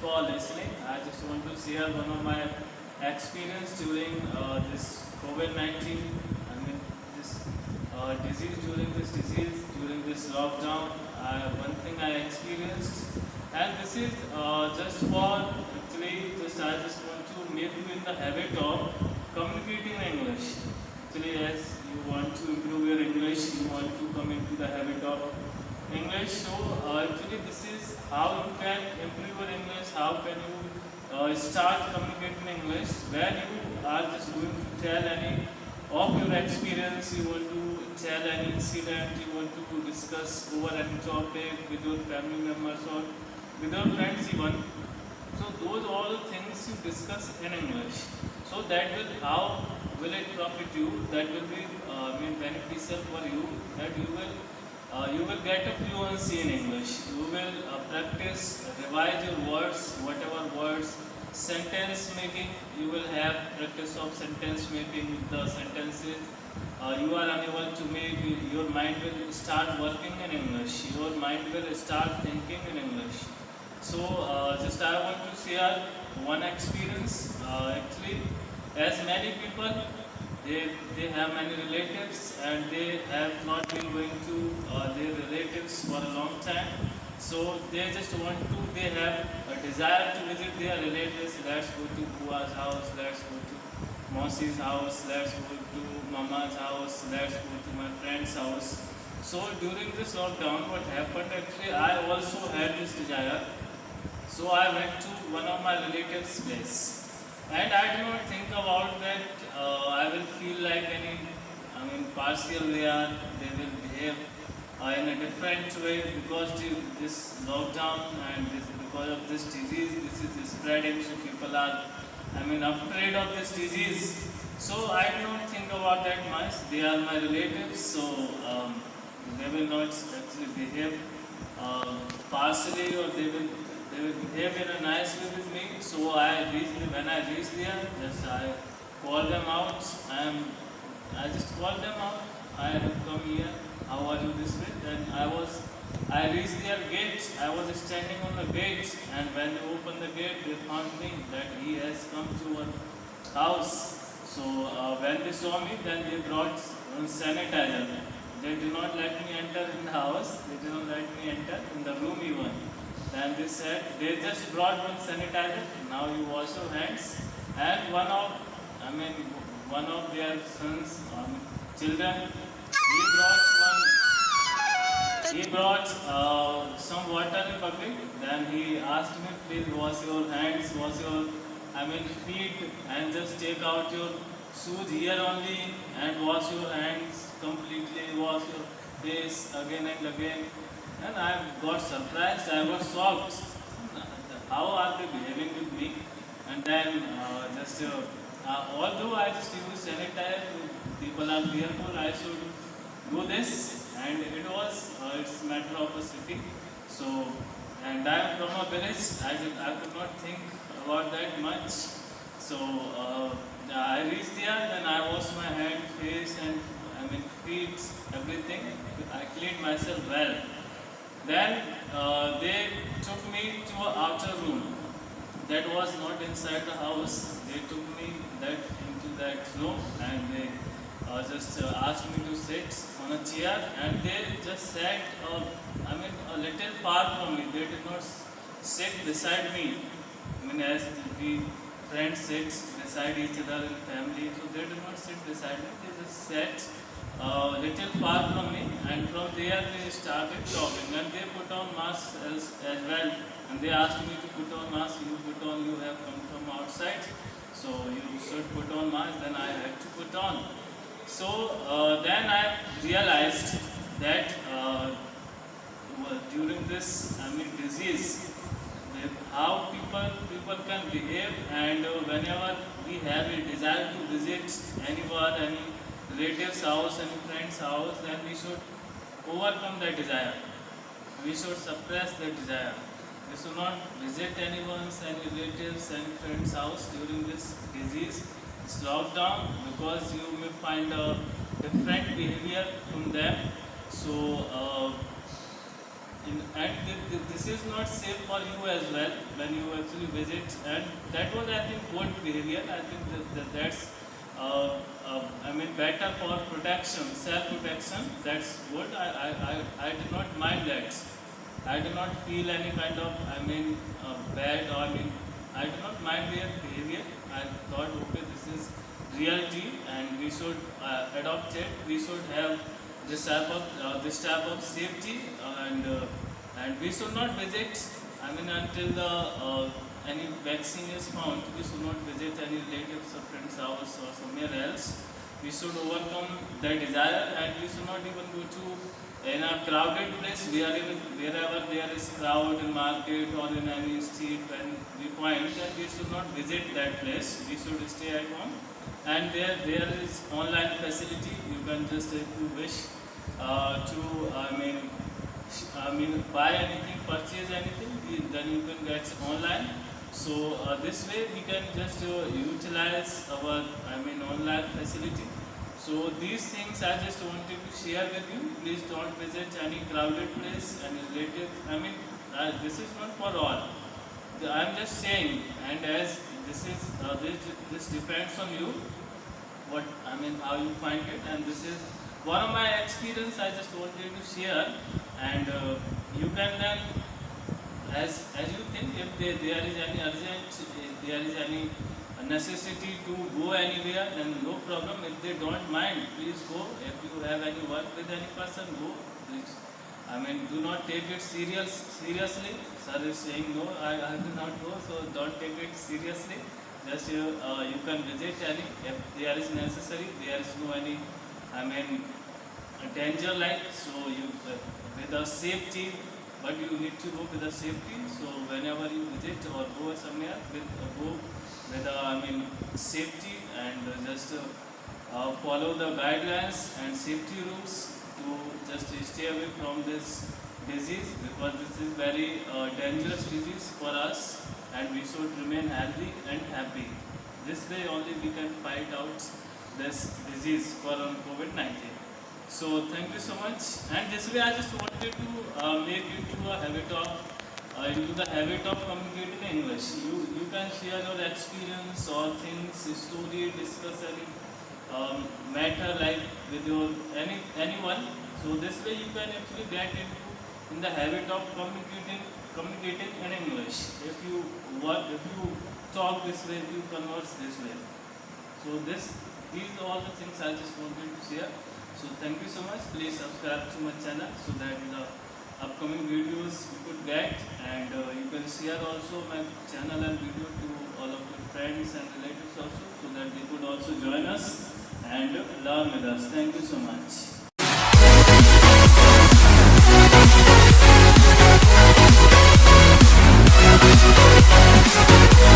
for listening. I just want to share one of my experience during this COVID-19. I mean, this during this lockdown. One thing I experienced, and this is just for actually, I just want to make you in the habit of communicating in English. Actually, as you want to improve your English, you want to come into the habit of English. So actually, this is how you can improve your English. How can you start communicating English? When you are just going to tell any of your experience, you want to tell any incident, you want to discuss over any topic with your family members or with your friends even. So those all things you discuss in English. So that will how will it profit you? That will be beneficial for you. That you will get a fluency in English. You will practice, revise your words, whatever words, sentence making. You will have practice of sentence making with the sentences. You are unable to make. Your mind will start working in English. Your mind will start thinking in English. So just I want to share one experience. Actually, as many people, they have many relatives and they have not been going to their relatives for a long time. So they just want to. They have a desire to visit their relatives. Let's go to Bua's house. Let's go to Mausi's house. Let's go to Mama's house. Let's go to my friend's house. So during this lockdown, what happened actually, I also had this desire. So I went to one of my relatives' place. And I do not think about that I will feel like any, partial there, they will behave in a different way because this lockdown and because of this disease, this is spreading, so people are, afraid of this disease. So I do not think about that much. They are my relatives, so they will not actually behave partially or they will behave in a nice way with me. So when I reached there, just I called them out. I just called them out. I have come here. How are you this way? Then I reached their gate. I was standing on the gate, and when they opened the gate, they found me that he has come to our house. So when they saw me, then they brought one sanitizer. They did not let me enter in the house. They did not let me enter in the room even. Then they said, they just brought one sanitizer. Now you wash your hands. And one of their sons, children, he brought some water in bucket. Then he asked me, please wash your hands, wash your, feet, and just take out your shoes here only and wash your hands completely, wash your face again and again. And I got surprised, I was shocked. How are they behaving with me? And then although I just use sanitizer, people are fearful, I should do this. And it's a matter of a city. So, and I am from a village, I could not think about that much. So, I reached there, then I washed my hand, face, and feet, everything. I cleaned myself well. Then they took me to an outer room that was not inside the house. They took me into that room and they just asked me to sit on a chair, and they just sat a little far from me. They did not sit beside me. As we friends sit beside each other in family, so they did not sit beside me. They just sat little far from me, and from there they started talking, and they put on masks as well, and they asked me to put on mask. You have come from outside, so you should put on mask. Then I had to put on. So then I realized that during this disease, that how people can behave, and whenever we have a desire to visit anyone, any relative's house, any friend's house, then we should overcome that desire. We should suppress that desire. We should not visit anyone's, any relatives, any friend's house during this disease, this lockdown, because you may find a different behavior from them. So this is not safe for you as well when you actually visit. And that was, I think, good behavior. I think that's I mean better for protection, self protection. That's good. I did not mind that. I do not feel any kind of, I mean, bad, or I mean, I do not mind their behavior. I thought, okay, this is reality and we should adopt it. We should have this type of safety, and we should not visit, I mean, until the any vaccine is found. We should not visit any relatives or friends' house or somewhere else. We should overcome the desire, and we should not even go to in a crowded place. Wherever there is crowd in market or in any street, when we find that we should not visit that place. We should stay at home. And there is online facility. You can just, if you wish, to buy anything, purchase anything, then you can get online. So this way we can just utilize our, I mean, online facility. So these things I just wanted to share with you. Please don't visit any crowded place, any relative. I mean, this is not for all. I'm just saying, and as this is this depends on you, what, I mean, how you find it. And this is one of my experience I just wanted to share. And you can then, as you think, if there is any urgent, if there is any necessity to go anywhere, then no problem. If they don't mind, please go. If you have any work with any person, go. Please, I mean, do not take it seriously. Sir is saying no, I will not go, so don't take it seriously. Just you can visit any, if there is necessary. There is no any, I mean, danger like, so you with a safety, but you need to go with a safety. So whenever you visit or go somewhere, go with I mean, safety, and just follow the guidelines and safety rules to just stay away from this disease, because this is very dangerous disease for us, and we should remain healthy and happy. This way only we can fight out this disease for COVID-19. So thank you so much. And this way I just wanted to make you to a habit of into the habit of communicating in English. You can share your experience or things, story, discuss any matter like with your anyone. So this way you can actually get into in the habit of communicating in English. If you talk this way, if you converse this way. So these are all the things I just wanted to share. So thank you so much. Please subscribe to my channel so that the upcoming videos you could get, and you can share also my channel and video to all of your friends and relatives also, so that they could also join us and learn with us. Thank you so much.